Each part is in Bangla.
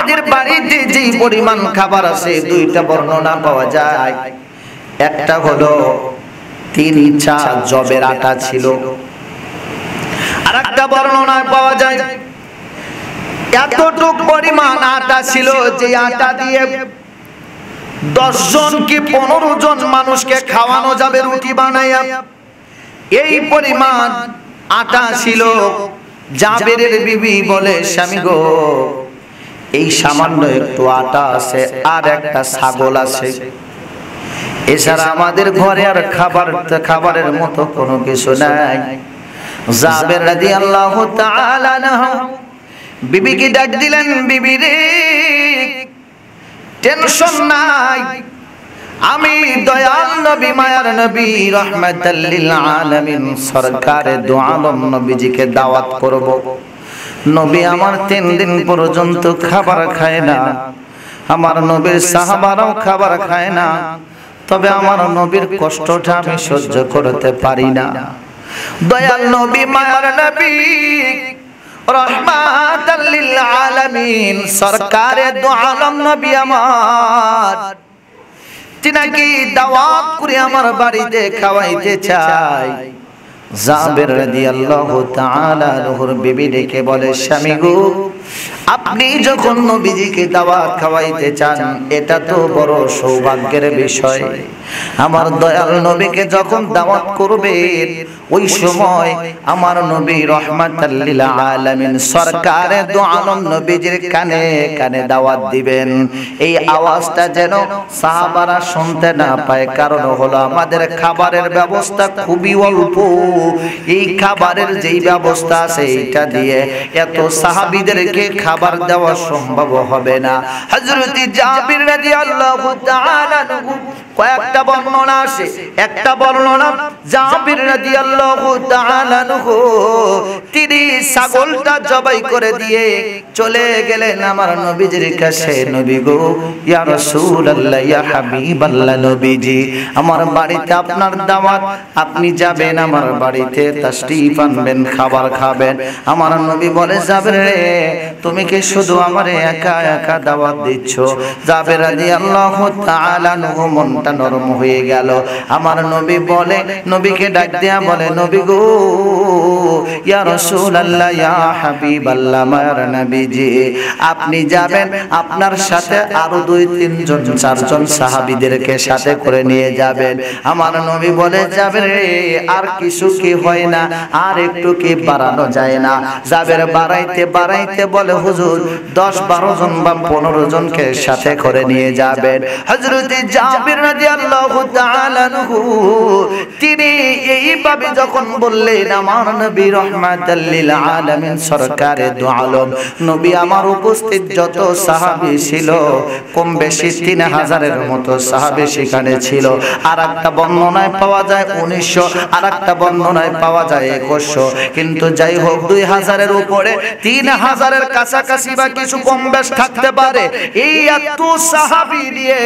আমাদের বাড়িতে যে পরিমাণ খাবার আছে দুইটা বর্ণনা পাওয়া যায়। একটা হলো 3 ছা জবের আটা ছিল, আর একটা বর্ণনায় পাওয়া যায় এতটুক পরিমাণ আটা ছিল যে আটা দিয়ে 10 জন কি 15 জন মানুষকে খাওয়ানো যাবে রুটি বানাইয়া। এই পরিমাণ আটা ছিল। জাবেরের বিবি বলে, স্বামী গো, এই সামান্য একটু আটা আছে আর একটা ছাগল আছে, এছাড়া আমাদের ঘরে আর খাবারের মতো কোনো কিছু নাই। জাবের রাদিয়াল্লাহু তাআলা আনহু বিবিকে ডাক দিলেন, বিবি রে, টেনশন নাই, আমি দয়াল নবী, মায়ার নবী, রাহমাতাল লিল আলামিন সরকারে দু আলম নবীজিকে দাওয়াত করব। নবী আমার 3 দিন পর্যন্ত খাবার খায় না, আমার নবীর সাহাবারাও খাবার খায় না, তবে আমার নবীর কষ্টটা আমি সহ্য করতে পারি না। দয়াল নবী, মায়ার নবী, রাহমাতাল লিল আলামিন সরকারে দু আলম নবী আমার তিনাকে দাওয়াত করে আমার বাড়িতে খাওয়াইতে চাই। জাবের রাদিয়াল্লাহু তাআলা আনহুর বিবি ডেকে বলে, স্বামী গো, আপনি যখন নবীজিকে দাওয়াত খাওয়াইতে চান এটা তো বড় সৌভাগ্যের বিষয়। আমার দয়াল নবীকে যখন দাওয়াত করবেন ওই সময় আমার নবী রাহমাতাল লিল আলামিন সরকারে দু আলম নবীজির কানে কানে দাওয়াত দিবেন। এই আওয়াজটা যেন সাহাবারা শুনতে না পায়, কারণ হলো আমাদের খাবারের ব্যবস্থা খুবই অল্প। এই খাবারের যেই ব্যবস্থা আছে এটা দিয়ে এত সাহাবীদেরকে খাবার দেওয়া সম্ভব হবে না। হযরত জাবির রাদিয়াল্লাহু তাআলা আনহু কয়েকটা বর্ণনা আছে। একটা বর্ণনা জাবির রাদিয়াল্লাহু তাআলা আনহু তিনি ছাগলটা জবাই করে দিয়ে চলে গেলেন আমার নবীজির কাছে। নবী গো, ইয়া রাসূলুল্লাহ, ইয়া হাবিবাল্লাহ, নবীজি আমার বাড়িতে আপনার দাওয়াত, আপনি যাবেন আমার বাড়িতে, তাশরীফ আনবেন, খাবার খাবেন। আমার নবী বলে, জাবের রে, তুমি কি শুধু আমারে একা একা দাওয়াত দিচ্ছ? জাবের রাদিয়াল্লাহু তাআলা আনহু মনটা নরম হয়ে গেল। আমার নবী বলে, নবীকে ডাক দেয়া বলে, নবী গো, ইয়া রাসূলুল্লাহ, ইয়া হাবিবাল্লাহ, মায়ার নবীজি, আপনি যাবেন, আপনার সাথে আরো 2-3 জন 4 জন সাহাবীদেরকে সাথে করে নিয়ে যাবেন। আমার নবী বলে, যাবেন রে, আর কিছু কি হয় না, আর একটু কি বাড়ানো যায় না? জাবের বাড়াইতে বাড়াইতে বলে, হুজুর 10-12 জন বা 15 জনকে সাথে করে নিয়ে যাবেন। হযরত জাবির রাদিয়াল্লাহু তাআলা আনহু তিনি এইভাবে যখন বললেন, আমার নবী রাহমাতাল লিল আলামিন সরকারে দু আলম নবী আমার উপস্থিত যত সাহাবী ছিল কম বেশি 3000-এর মতো সাহাবী সেখানে ছিল। আর একটা বর্ণনায় পাওয়া যায় 1900, আর একটা বর্ণনায় পাওয়া যায় 2100, কিন্তু যাই হোক 2000-এর উপরে 3000-এর কাছাকাছি বা কিছু কম বেশ থাকতে পারে। এই এত সাহাবী নিয়ে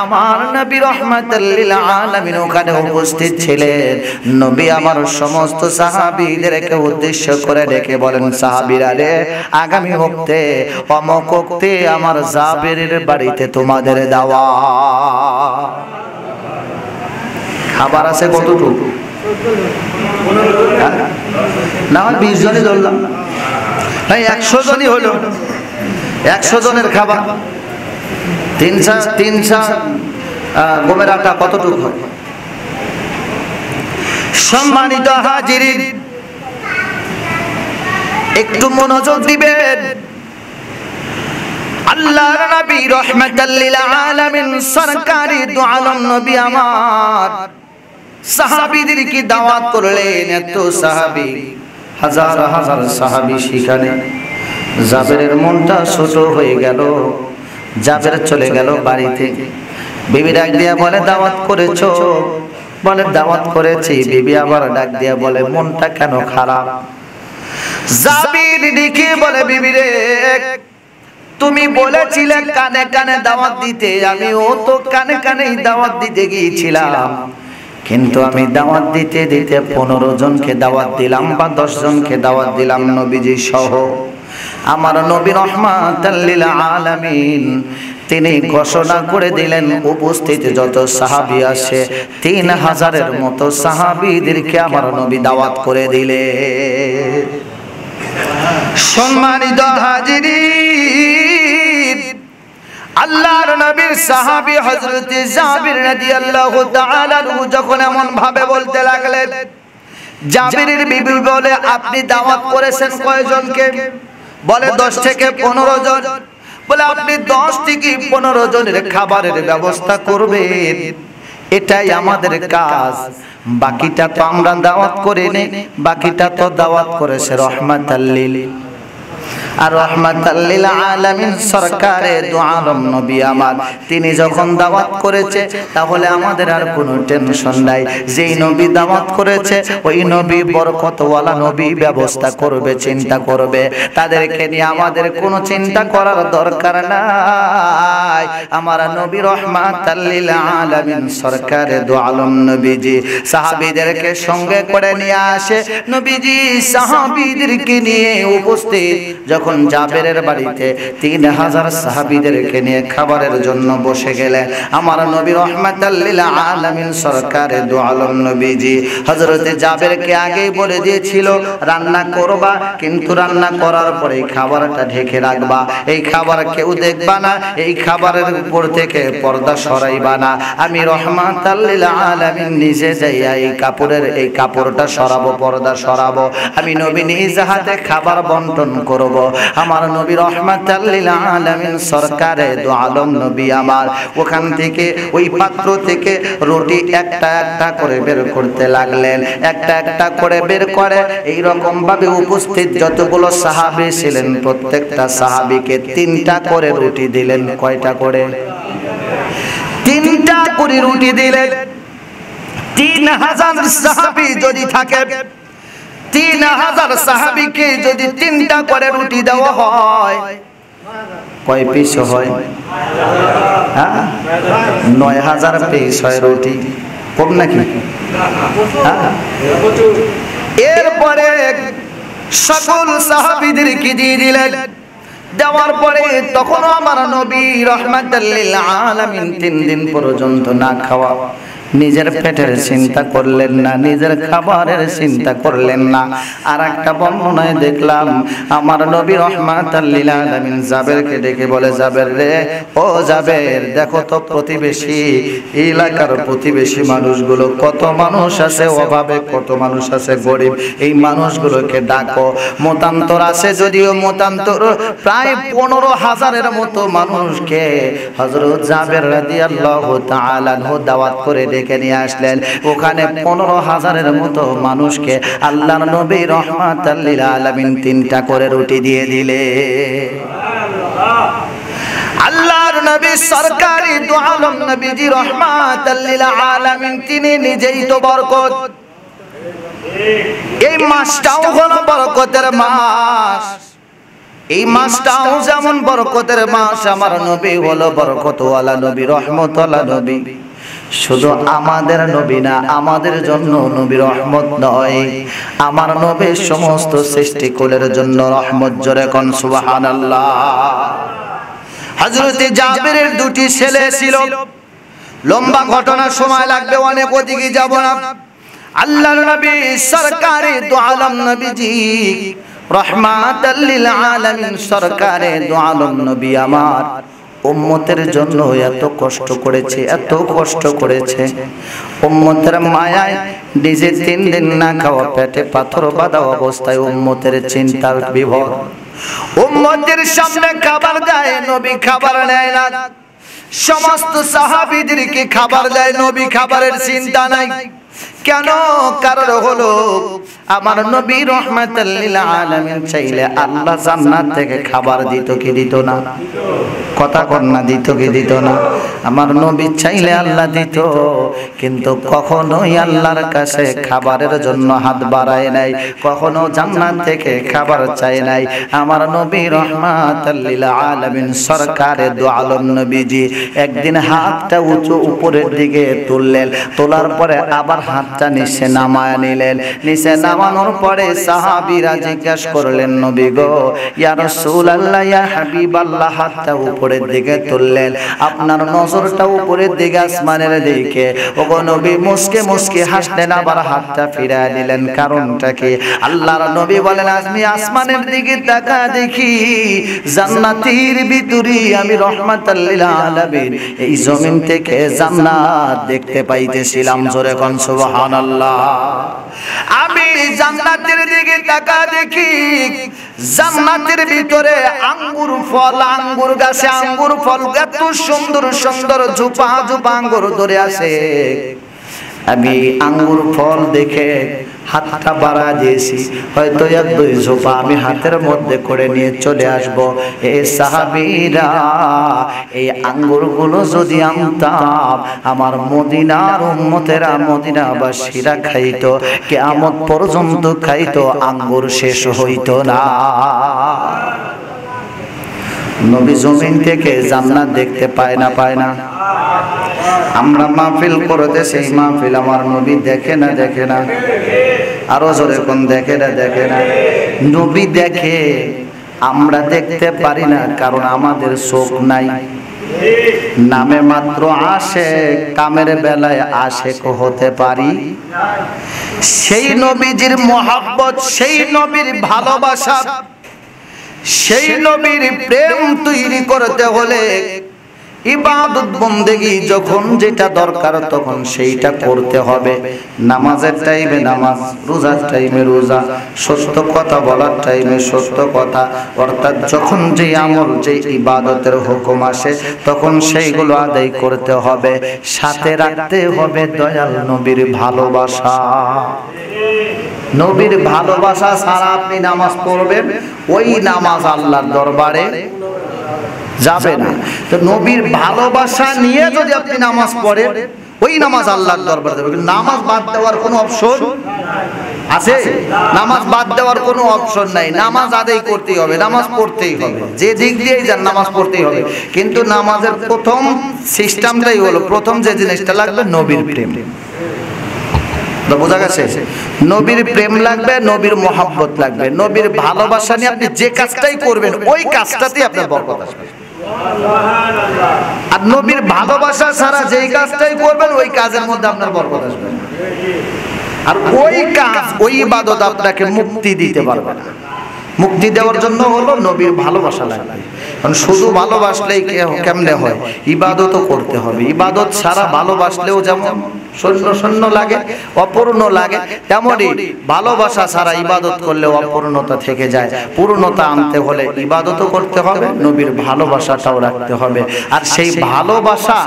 আমার নবী রাহমাতাল লিল আলামিন ওখানে উপস্থিত ছিলেন। নবী আমার সমস্ত সাহাবীদেরকে উদ্দেশ্য করে ডেকে বলেন, সাহাবীরা রে, আগামী ওক্তে অমুক ওক্তে আমার জাবেরের বাড়িতে তোমাদের দাওয়াত। খাবার আছে কতটুকু? না, 20 জনই ধরলাম, না 100 জনই হলো। 100 জনের খাবার 3 ছা গমের আটা কতটুকু হয়? সম্মানিত হাজিরিন, একটু মনোযোগ দিবেন। আল্লাহর নবী রাহমাতাল লিল আলামিন সরকারি দু আলম নবী আমার সাহাবীদেরকে দাওয়াত করলেন। এত সাহাবী, হাজার হাজার সাহাবী সেখানে। জাবেরের মনটা ছোট হয়ে গেল। জাবের চলে গেল বাড়িতে। বিবি ডাক দিয়া বলে, দাওয়াত করেছো? বলে, দাওয়াত করেছি। বিবি আবার ডাক দিয়া বলে, মনটা কেন খারাপ? জাবির দেখে বলে, বিবি রে, তুমি বলেছিলে কানে কানে দাওয়াত দিতে, আমিও তো কানে কানেই দাওয়াত দিতে গিয়েছিলাম, কিন্তু আমি দাওয়াত দিতে দিতে 15 জনকে দাওয়াত দিলাম বা 10 জনকে দাওয়াত দিলাম নবীজি সহ। আমার নবী রহমাতাল লিল আলামিন তিনি ঘোষণা করে দিলেন উপস্থিত যত সাহাবী আছে 3000-এর মতো সাহাবীদেরকে আমার নবী দাওয়াত করে দিলেন। সম্মানিত হাজিরিন, আল্লাহর নবীর সাহাবী হযরত জাবির রাদিয়াল্লাহু তাআলা আনহু যখন এমন ভাবে বলতে লাগলেন, জাবিরের বিবি বলে আপনি দাওয়াত করেছেন কয়জনকে? বলে 10 থেকে 15 জন। বলে আপনি 10 থেকে 15 জনের খাবারের ব্যবস্থা করবেন, এটাই আমাদের কাজ। বাকিটা তো আমরা দাওয়াত করে নেই, বাকিটা তো দাওয়াত করেছে রহমাতাল লিল আর রহমাতাল লিল আলামিন সরকারে দু আলম নবী আমার, তিনি যখন দাওয়াত করেছে তাহলে আমাদের আর কোনো টেনশন নাই। যেই নবী দাওয়াত করেছে ওই নবী বরকতওয়ালা নবী ব্যবস্থা করবে, চিন্তা করবে, তাদেরকে নিয়ে আমাদের কোনো চিন্তা করার দরকার নাই। আমার নবী রহমাতাল লিল আলামিন সরকারে দু আলম নবীজি সাহাবীদেরকে সঙ্গে করে নিয়ে আসে। নবীজি সাহাবীদেরকে নিয়ে উপস্থিত যখন জাবেরের বাড়িতে 3000 সাহাবীদেরকে নিয়ে খাবারের জন্য বসে গেলেন, আমার নবী রহমাতাল লিল আলামিন সরকারে দু আলম নবীজি হযরত জাবেরকে আগেই বলে দিয়েছিল রান্না করবা, কিন্তু রান্না করার পরে এই খাবারটা ঢেকে রাখবা, এই খাবার কেউ দেখবা না, এই খাবারের উপর থেকে পর্দা সরাইবা না। আমি রহমাতাল লিল আলামিন নিজে যাইয়া এই কাপড়টা সরাবো, পর্দা সরাবো, আমি নবী নিজ হাতে খাবার বন্টন করব। আমার নবী রহমাতাল লিল আলামিন সরকারে দু আলম নবী আমার ওখান থেকে ওই পাত্র থেকে রুটি একটা একটা করে বের করতে লাগলেন, একটা একটা করে বের করে এই রকম ভাবে উপস্থিত যতগুলো সাহাবী ছিলেন প্রত্যেকটা সাহাবীকে 3টা করে রুটি দিলেন। কয়টা করে? 3টা করে রুটি দিলেন। 3000 সাহাবী যদি থাকে, 3000 সাহাবীকে যদি 3টা করে রুটি দেওয়া হয়, কয় পিস হয়? 9000 পিস হয় রুটি। কম নাকি? এরপরে সকল সাহাবীদেরকে দিয়ে দিলেন। দেওয়ার পরে তখন আমার নবী রহমাতাল লিল আলামিন 3 দিন পর্যন্ত না খাওয়া, নিজের পেটের চিন্তা করলেন না, নিজের খাবারের চিন্তা করলেন না। আর একটা বর্ণনায় দেখলাম আমার নবী রহমাতাল লিল আলামিন জাবেরকে ডেকে বলে, জাবের রে, ও জাবের, দেখো তো প্রতিবেশী এলাকার প্রতিবেশী মানুষগুলো কত মানুষ আছে অভাবে, কত মানুষ আছে গরিব, এই মানুষগুলোকে ডাকো। মতান্তর আছে যদিও, মতান্তর প্রায় 15000-এর মতো মানুষকে হযরত জাবের রাদিয়াল্লাহু তাআলা আনহু দাওয়াত করে ডেকে নিয়ে আসলেন। ওখানে 15000-এর মতো মানুষকে আল্লাহর নবী রহমাতাল লিল আলামিন 3টা করে রুটি দিয়ে দিলে। আল্লাহর নবী সরকারি দু আলম নবীজি রহমাতাল লিল আলামিন তিনি নিজেই তো বরকত। এই মাসটাও হলো বরকতের মাস, এই মাসটাও যেমন বরকতের মাস, আমার নবী হলো বরকতওয়ালা নবী, রহমতওয়ালা নবী। শুধু আমাদের নবী না, আমাদের জন্য নবী রহমত নয়, আমার নবী সমস্ত সৃষ্টিকুলের জন্য রহমত। জোরে কোন সুবহানাল্লাহ। হযরত জাবেরের 2টি ছেলে ছিল, লম্বা ঘটনা, সময় লাগবে অনেক, ওদিকে যাব না। আল্লাহর নবী সরকারে দু আলম নবীজি রহমাতাল লিল আলামিন সরকারে দু আলম নবী আমার উম্মতের জন্য এত কষ্ট করেছে, এত কষ্ট করেছে। উম্মতের মায়ায় নিজে 3 দিন না খাওয়া, পেটে পাথর বাঁধা অবস্থায় উম্মতের চিন্তার বিভোর। উম্মতের সামনে খাবার দেয়, নবী খাবার নেয় না। সমস্ত সাহাবীদেরকে খাবার দেয়, নবী খাবারের চিন্তা নাই। কেন? কারণ হলো আমার নবী রহমাতাল লিল আলামিন চাইলে আল্লাহ জান্নাত থেকে খাবার দিত কি দিত না? কথা কর না, দিত কি দিত না? আমার নবী চাইলে আল্লাহ দিত, কিন্তু কখনোই আল্লাহর কাছে খাবারের জন্য হাত বাড়ায় নাই, কখনো জান্নাত থেকে খাবার চায় নাই। আমার নবী রহমাতাল লিল আলামিন সরকারে দু আলম নবীজি একদিন হাতটা উঁচু উপরের দিকে তুললেন, তোলার পরে আবার হাত হাতটা নিচে নামায় নিলেন। নিচে নামানোর পরে সাহাবীরা জিজ্ঞাসা করলেন, নবী গো, ইয়া রাসূলুল্লাহ, ইয়া হাবিবাল্লাহ, হাতটা উপরের দিকে তুললেন, আপনার নজরটা উপরের দিকে আসমানের দিকে। ওগো নবী মুস্কে মুস্কে হাসলেন, আবার হাতটা ফিরিয়ে দিলেন। কারণটা কি? আল্লাহর নবী বলেন, আমি আসমানের দিকে তাকা দেখি জান্নাতের ভিতরে আমি রাহমাতাল লিল আলামিন এই জমিন থেকে জান্নাত দেখতে পাইতেছিলাম। জোরে কোন সুবহানাল্লাহ। আমি জান্নাতের দিকে তাকা দেখি জান্নাতের ভিতরে আঙ্গুর ফল, আঙ্গুর গাছে আঙ্গুর ফল এত সুন্দর সুন্দর ঝোপা ঝোপা আঙ্গুর ধরে আছে। আমি আঙ্গুর ফল দেখে হাতটা বাড়া দিয়েছি, হয়তো এক দুই ঝোপা আমি হাতের মধ্যে করে নিয়ে চলে আসব। এ সাহাবীরা, এই আঙ্গুরগুলো যদি আনতাম আমার মদিনার উম্মতেরা, মদিনাবাসীরা খাইতো, কিয়ামত পর্যন্ত খাইতো, আঙ্গুর শেষ হইতো না। নবী জমিন থেকে জান্নাত দেখতে পায় না, পায় না? আমরা মাহফিল করতে, সেই মাহফিল আমার নবী দেখে না, দেখে না? আরো জোরে কোন দেখে না, দেখে না? নবী দেখে, আমরা দেখতে পারি না, কারণ আমাদের চোখ নাই। নামে মাত্র আশেক, কামের বেলায় আশেক হতে পারি। সেই নবীজির মহব্বত, সেই নবীর ভালোবাসা, সেই নবীর প্রেম তৈরি করতে হলে ইবাদত বন্দেগী যখন যেটা দরকার তখন সেইটা করতে হবে। নামাজের টাইমে নামাজ, রোজার টাইমে রোজা, সত্য কথা বলার টাইমে সত্য কথা, অর্থাৎ যখন যে আমল, যে ইবাদতের হুকুম আসে তখন সেইগুলো আদায় করতে হবে। সাথে রাখতে হবে দয়াল নবীর ভালোবাসা। নবীর ভালোবাসা ছাড়া আপনি নামাজ পড়বেন, ওই নামাজ আল্লাহর দরবারে যাবে না। তো নবীর ভালোবাসা নিয়ে যদি আপনি নামাজ পড়েন, ওই নামাজ আল্লাহর দরবারে যাবে। নামাজ বাদ দেওয়ার কোনো অপশন আছে? নামাজ বাদ দেওয়ার কোনো অপশন নাই। নামাজ আদায় করতেই হবে, নামাজ পড়তেই হবে, যে দিক দিয়েই যান নামাজ পড়তেই হবে। কিন্তু নামাজের প্রথম সিস্টেমটাই হলো, প্রথম যে জিনিসটা লাগবে নবীর প্রেম। বোঝা গেছে? নবীর প্রেম লাগবে, নবীর মহব্বত লাগবে, নবীর ভালোবাসা নিয়ে আপনি যে কাজটাই করবেন ওই কাজটাতেই আপনার বরকত আসবে। আর নবীর ভালোবাসা ছাড়া যেই কাজটাই করবেন ওই কাজের মধ্যে আপনার বরকত আসবে। আর ওই কাজ, ওই ইবাদত আপনাকে মুক্তি দিতে পারবে না। মুক্তি দেওয়ার জন্য হলো নবীর ভালোবাসা লাগবে। কারণ শুধু ভালোবাসলেই কেমনে হয়? ইবাদতও করতে হবে। ইবাদত ছাড়া ভালোবাসলেও যেমন শূন্য শূন্য লাগে, অপূর্ণ লাগে, তেমনই ভালোবাসা ছাড়া ইবাদত করলে অপূর্ণতা থেকে যায়। পূর্ণতা আনতে হলে ইবাদতও করতে হবে, নবীর ভালোবাসাটাও রাখতে হবে। আর সেই ভালোবাসা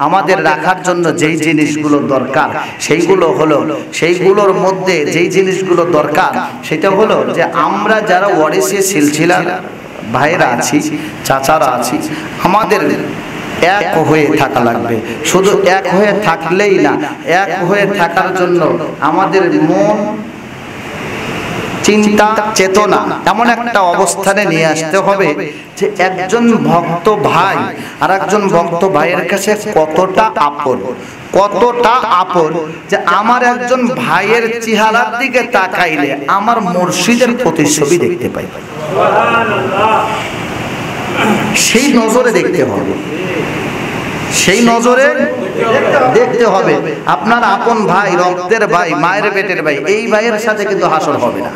আমাদের রাখার জন্য যেই জিনিসগুলো দরকার সেইগুলো হলো, সেইগুলোর মধ্যে যেই জিনিসগুলো দরকার সেটা হলো যে আমরা যারা ওয়ারিসে সিলসিলার ভাইরা আছি, চাচারা আছি, আমাদের এক হয়ে থাকা লাগবে। শুধু এক হয়ে থাকলেই না, এক হয়ে থাকার জন্য আমাদের মন, চিন্তা, চেতনা এমন একটা অবস্থানে নিয়ে আসতে হবে যে একজন ভক্ত ভাই আর একজন ভক্ত ভাইয়ের কাছে কতটা আপন, কতটা আপন যে আমার একজন ভাইয়ের চেহারার দিকে তাকাইলে আমার মুর্শিদের প্রতিচ্ছবি দেখতে পাই। সেই নজরে দেখতে হবে, সেই নজরে দেখতে হবে। আপনার আপন ভাই, রক্তের ভাই, মায়ের পেটের ভাই, এই ভাইয়ের সাথে কিন্তু হাসর হবে না।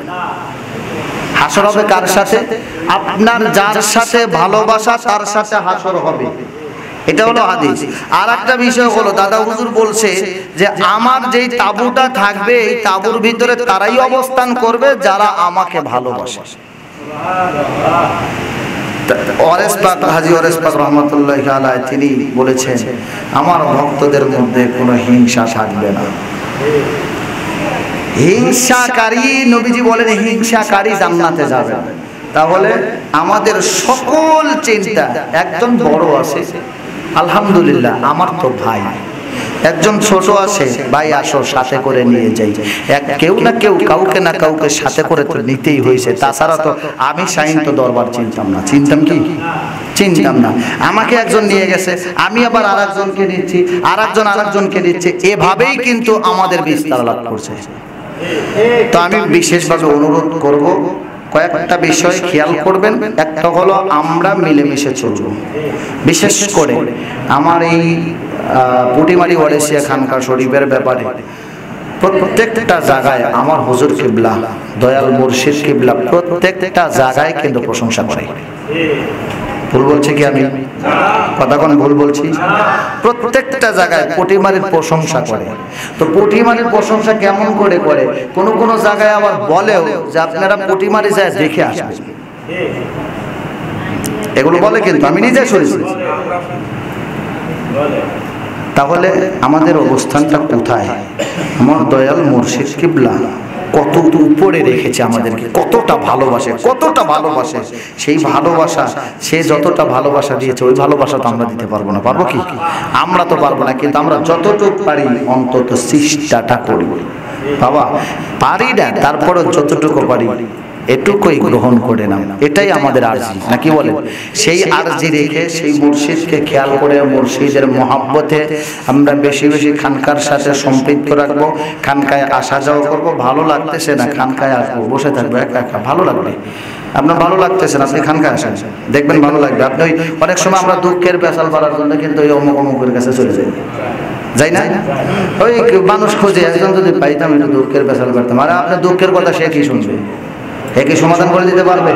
হাসর হবে কার সাথে? আপনার যার সাথে ভালোবাসা তার সাথে হাসর হবে। এটা হলো হাদিস। আর একটা বিষয় হলো, দাদা হুজুর বলছে যে আমার যেই তাঁবুটা থাকবে এই তাঁবুর ভিতরে তারাই অবস্থান করবে যারা আমাকে ভালোবাসে। ওয়ারেস পাক, হাজী ওয়ারেস পাক রহমাতুল্লাহি আলাইহি তিনি বলেছেন আমার ভক্তদের মধ্যে কোনো হিংসা থাকবে না। হিংসাকারী, নবীজি বলেন হিংসাকারী জান্নাতে যাবে না। তাহলে আমাদের সকল চিন্তা, একজন বড় আছে আলহামদুলিল্লাহ আমার তো ভাই, একজন ছোট আছে ভাই আসো সাথে করে নিয়ে যাই, কেউ না কেউ কাউকে না কাউকে সাথে করে তো নিতেই হয়েছে। তাছাড়া তো আমি শাহিন তো দরবার চিনতাম না, চিনতাম কি? চিনতাম না, আমাকে একজন নিয়ে গেছে, আমি আবার আরেকজনকে নিচ্ছি, আরেকজন আরেকজনকে দিচ্ছে, এভাবেই কিন্তু আমাদের বিস্তার লাভ করছে। তো আমি বিশেষভাবে অনুরোধ করব, কয়েকটা বিষয় খেয়াল করবেন। একটা হলো আমরা মিলেমিশে চলব। বিশেষ করে আমার এই পুটিমারি ওয়ারেসিয়া খানকা শরীফের ব্যাপারে প্রত্যেকটা জায়গায় আমার হুজুর কিবলা, দয়াল মুর্শিদ কিবলা প্রত্যেকটা জায়গায় কিন্তু প্রশংসা করে। ভুল বলছি কি আমি? কথা কোন ভুল বলছি? প্রত্যেকটা জায়গায় পুটিমারির প্রশংসা করে। তো পুটিমারির প্রশংসা কেমন করে করে? কোন কোন জায়গায় আবার বলেও যে আপনারা পুটিমারি যায় দেখে আসবেন, এগুলো বলে, কিন্তু আমি নিজে শুনেছি। তাহলে আমাদের অবস্থানটা কোথায়? আমার দয়াল মুর্শিদ কিবলা কত উপরে রেখেছে আমাদেরকে, কতটা ভালোবাসে, কতটা ভালোবাসে। সেই ভালোবাসা, সে যতটা ভালোবাসা দিয়েছে ওই ভালোবাসা তো আমরা দিতে পারবো না। পারবো কি? আমরা তো পারবো না, কিন্তু আমরা যতটুকু পারি অন্তত চেষ্টাটা করি। বাবা পারি না, তারপরে যতটুকু পারি এটুকুই গ্রহণ করে নাও, এটাই আমাদের আরজি, নাকি বলেন? সেই আরজি রেখে সেই মুর্শিদকে খেয়াল করে মুর্শিদের মহাব্বতে আমরা বেশি বেশি খানকার সাথে সম্পৃক্ত রাখবো। খানকায় আসা যাওয়া করবো। ভালো লাগতেছে না, খানকায় আসবো, বসে থাকবো একা একা, ভালো লাগবে। আপনার ভালো লাগতেছে না, আপনি খানকায় আসেন, দেখবেন ভালো লাগবে। আপনি ওই অনেক সময় আমরা দুঃখের পেশাল পাড়ার জন্য কিন্তু ওই অমুক অমুকের কাছে চলে যাই, যাই না? ওই মানুষ খুঁজে একজন যদি পাইতাম একটু দুঃখের পেশাল পারতাম, আর আপনার দুঃখের কথা সে কি শুনবে? একে সমাধান করে দিতে পারবে?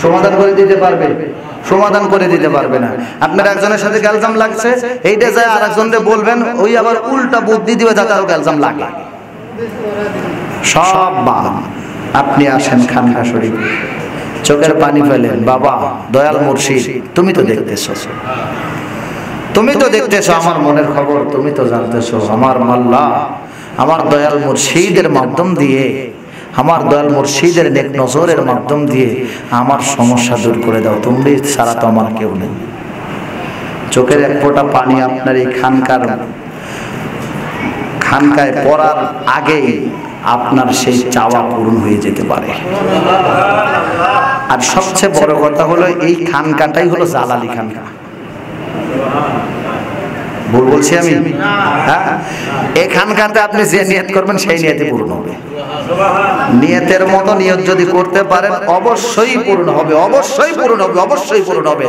সমাধান করে দিতে পারবে? সমাধান করে দিতে পারবে না। আপনার একজনের সাথে গ্যালজাম লাগছে, এইটা যায় আর একজনকে বলবেন, ওই আবার উল্টা বুদ্ধি দিবে যাতে আরো গ্যালজাম লাগে। সব বাদ। আপনি আসেন খানকা শরীফ, চোখের পানি ফেলেন, বাবা দয়াল মুর্শিদ তুমি তো দেখতেছো, তুমি তো দেখতেছো আমার মনের খবর, তুমি তো জানতেছো আমার মাল্লা, আমার দয়াল মুর্শিদের মাধ্যম দিয়ে, আমার দয়াল মুর্শিদের নেক নজরের মাধ্যম দিয়ে আমার সমস্যা দূর করে দাও, তুমি ছাড়া তো আমার কেউ নেই। চোখের এক ফোঁটা পানি আপনার এই খানকায় পড়ার আগেই আপনার সেই চাওয়া পূরণ হয়ে যেতে পারে। আর সবচেয়ে বড় কথা হলো এই খানকাটাই হলো জালালি খানকা। ভুল বলছি আমি? হ্যাঁ, এই খানকাতে আপনি যে নিয়ত করবেন সেই নিয়তে পূর্ণ হবে। নিয়তের মতো নিয়ত যদি করতে পারেন অবশ্যই পূর্ণ হবে, অবশ্যই পূর্ণ হবে, অবশ্যই পূর্ণ হবে।